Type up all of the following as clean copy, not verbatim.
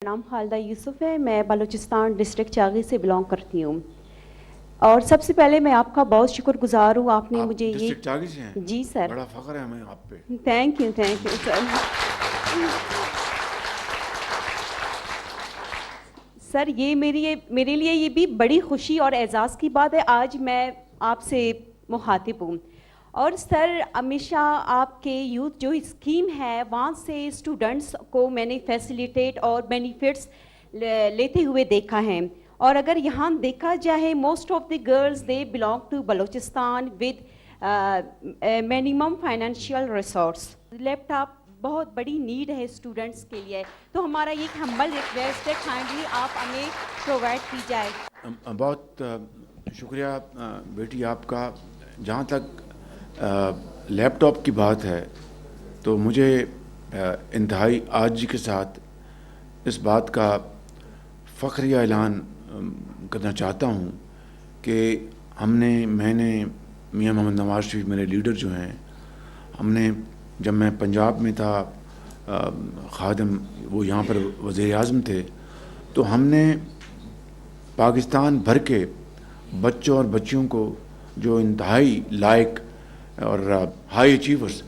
नाम खालदा यूसुफ है। मैं बलूचिस्तान डिस्ट्रिक्ट चागी से बिलोंग करती हूँ और सबसे पहले मैं आपका बहुत शुक्रगुजार हूँ, आपने आप मुझे ये। डिस्ट्रिक्ट चागी से हैं? जी सर। बड़ा फ़ख्र है हमें आप पे। Thank you sir. सर ये मेरे लिए ये भी बड़ी खुशी और एजाज़ की बात है, आज मैं आपसे मुखातिब हूँ। और सर हमेशा आपके यूथ जो स्कीम है वहाँ से स्टूडेंट्स को मैंने फैसिलिटेट और बेनिफिट्स लेते हुए देखा है। और अगर यहाँ देखा जाए most of the girls they belong to Balochistan with minimum financial resource. Laptop बहुत बड़ी नीड है स्टूडेंट्स के लिए, तो हमारा ये हम्बल रिक्वेस्ट है, काइंडली आप हमें प्रोवाइड की जाए। बहुत शुक्रिया बेटी आपका। जहाँ तक लैपटॉप की बात है तो मुझे इंतहाई आजिज़ी के साथ इस बात का फ़ख्रिया ऐलान करना चाहता हूँ कि मैंने मियां मोहम्मद नवाज शरीफ मेरे लीडर जो हैं, हमने जब मैं पंजाब में था खादिम, वो यहाँ पर वज़ीर आज़म थे, तो हमने पाकिस्तान भर के बच्चों और बच्चियों को जो इंतहाई लायक और high achievers,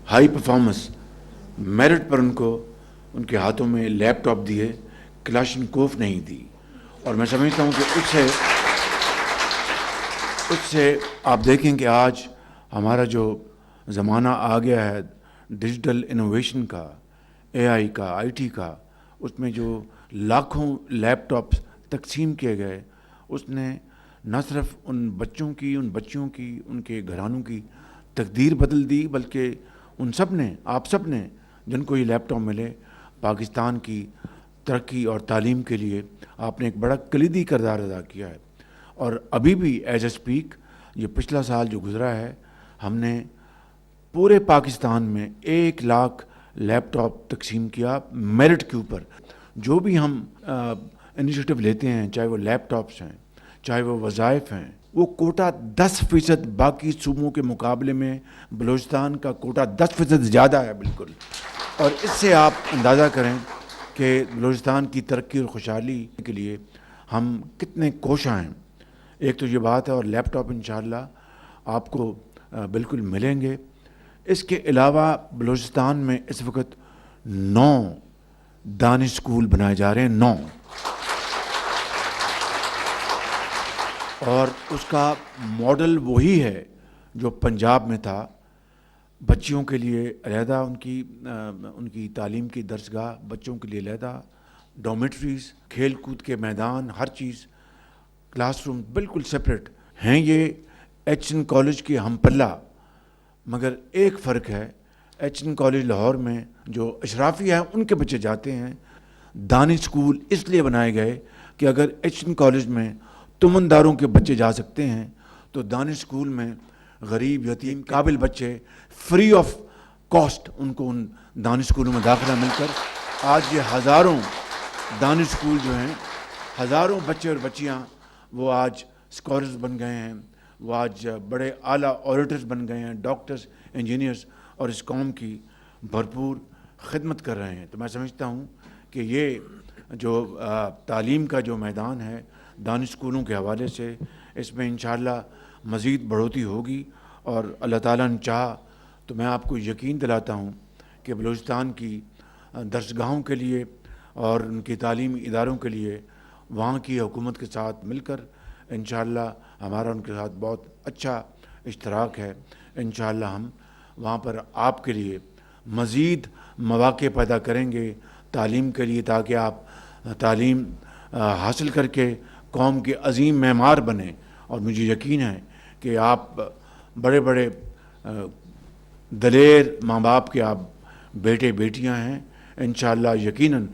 high performance, merit पर उनको उनके हाथों में लैपटॉप दिए, क्लाशनकोफ नहीं दी। और मैं समझता हूँ कि उससे आप देखें कि आज हमारा जो ज़माना आ गया है डिजिटल इनोवेशन का, एआई का, आईटी का, उसमें जो लाखों लैपटॉप्स तकसीम किए गए, उसने न सिर्फ उन बच्चों की, उन बच्चियों की, उनके घरानों की तकदीर बदल दी, बल्कि उन सब ने, आप सब ने जिनको ये लैपटॉप मिले, पाकिस्तान की तरक्की और तालीम के लिए आपने एक बड़ा कलीदी किरदार अदा किया है। और अभी भी एज ए स्पीक, ये पिछला साल जो गुज़रा है, हमने पूरे पाकिस्तान में 1 लाख लैपटॉप तकसीम किया मेरिट के ऊपर। जो भी हम इनिशिएटिव लेते हैं, चाहे वो लैपटॉप्स हैं, चाहे वो वज़ाइफ हैं, वो कोटा 10% बाकी सूबों के मुकाबले में बलूचिस्तान का कोटा 10% ज़्यादा है बिल्कुल। और इससे आप अंदाज़ा करें कि बलूचिस्तान की तरक्की और खुशहाली के लिए हम कितने कोशां हैं। एक तो ये बात है, और लैपटॉप इंशाअल्लाह आपको बिल्कुल मिलेंगे। इसके अलावा बलूचिस्तान में इस वक्त 9 दानिश स्कूल बनाए जा रहे हैं, 9। और उसका मॉडल वही है जो पंजाब में था। बच्चियों के लिए अलहदा उनकी तालीम की दरसगाह, बच्चों के लिए अलहदा डॉर्मेटरीज़, खेल कूद के मैदान, हर चीज़, क्लासरूम बिल्कुल सेपरेट हैं। ये एचएन कॉलेज के हम पल्ला, मगर एक फ़र्क है, एचएन कॉलेज लाहौर में जो अशराफिया हैं उनके बच्चे जाते हैं। दानिश स्कूल इसलिए बनाए गए कि अगर एचएन कॉलेज में तुमनदारों के बच्चे जा सकते हैं, तो दानिश स्कूल में गरीब, यतीम, काबिल बच्चे फ्री ऑफ कॉस्ट उनको उन दानिश स्कूलों में दाखिला मिलकर आज ये हज़ारों दानिश स्कूल जो हैं, हज़ारों बच्चे और बच्चियाँ वो आज स्कॉलर्स बन गए हैं, वो आज बड़े आला ऑडिटर्स बन गए हैं, डॉक्टर्स, इंजीनियर्स, और इस कौम की भरपूर खिदमत कर रहे हैं। तो मैं समझता हूँ कि ये जो तालीम का जो मैदान है दानिश स्कूलों के हवाले से, इसमें इंशाअल्लाह मज़ीद बढ़ोतरी होगी। और अल्लाह ताला ने चाहा तो मैं आपको यकीन दिलाता हूँ कि बलूचिस्तान की दरसगाहों के लिए और उनकी तालीमी इदारों के लिए वहाँ की हुकूमत के साथ मिलकर इंशाअल्लाह हमारा उनके साथ बहुत अच्छा इश्तराक है। इंशाअल्लाह हम वहाँ पर आपके लिए मज़ीद मौक़े पैदा करेंगे तालीम के लिए, ताकि आप तालीम हासिल करके कौम के अजीम मेमार बने। और मुझे यकीन है कि आप बड़े बड़े दलेर माँ बाप के आप बेटे बेटियाँ हैं। इंशाअल्लाह यकीनन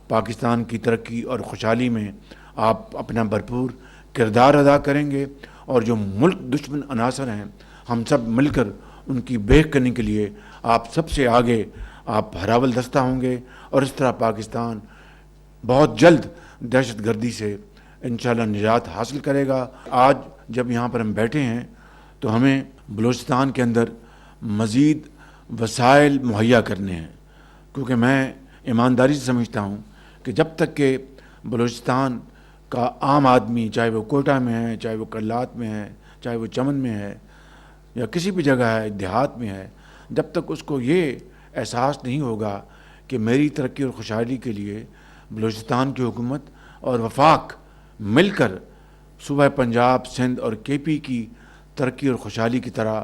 पाकिस्तान की तरक्की और खुशहाली में आप अपना भरपूर किरदार अदा करेंगे। और जो मुल्क दुश्मन अनासर हैं, हम सब मिलकर उनकी बेख करने के लिए आप सबसे आगे आप हरावल दस्ता होंगे। और इस तरह पाकिस्तान बहुत जल्द दहशत गर्दी से इंशाअल्लाह निजात हासिल करेगा। आज जब यहाँ पर हम बैठे हैं तो हमें बलूचिस्तान के अंदर मज़ीद वसाइल मुहैया करने हैं, क्योंकि मैं ईमानदारी से समझता हूँ کہ جب تک کہ بلوچستان کا عام آدمی، چاہے وہ کوئٹہ میں ہے، چاہے وہ کرلات میں ہے، چاہے وہ چمن میں ہے یا کسی بھی جگہ ہے، دیہات میں ہے، جب تک اس کو یہ احساس نہیں ہوگا کہ میری ترقی اور خوشحالی کے لیے بلوچستان کی حکومت اور وفاق مل کر صوبہ پنجاب، سندھ اور کے پی کی ترقی اور خوشحالی کی طرح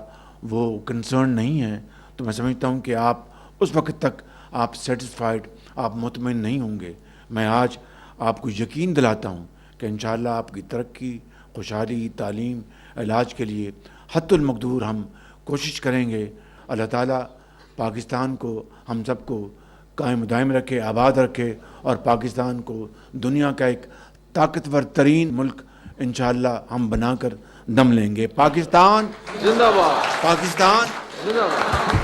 وہ کنسرن نہیں ہیں، تو میں سمجھتا ہوں کہ آپ اس وقت تک آپ سیٹسفائیڈ، آپ مطمئن نہیں ہوں گے۔ میں آج آپ کو یقین دلاتا ہوں کہ انشاءاللہ آپ کی ترقی، خوشحالی، تعلیم، علاج کے لیے حد المقدور ہم کوشش کریں گے۔ اللہ تعالیٰ پاکستان کو، ہم سب کو قائم دائم رکھے، آباد رکھے، اور پاکستان کو دنیا کا ایک طاقتور ترین ملک انشاءاللہ ہم بنا کر دم لیں گے۔ پاکستان زندہ باد، پاکستان زندہ باد۔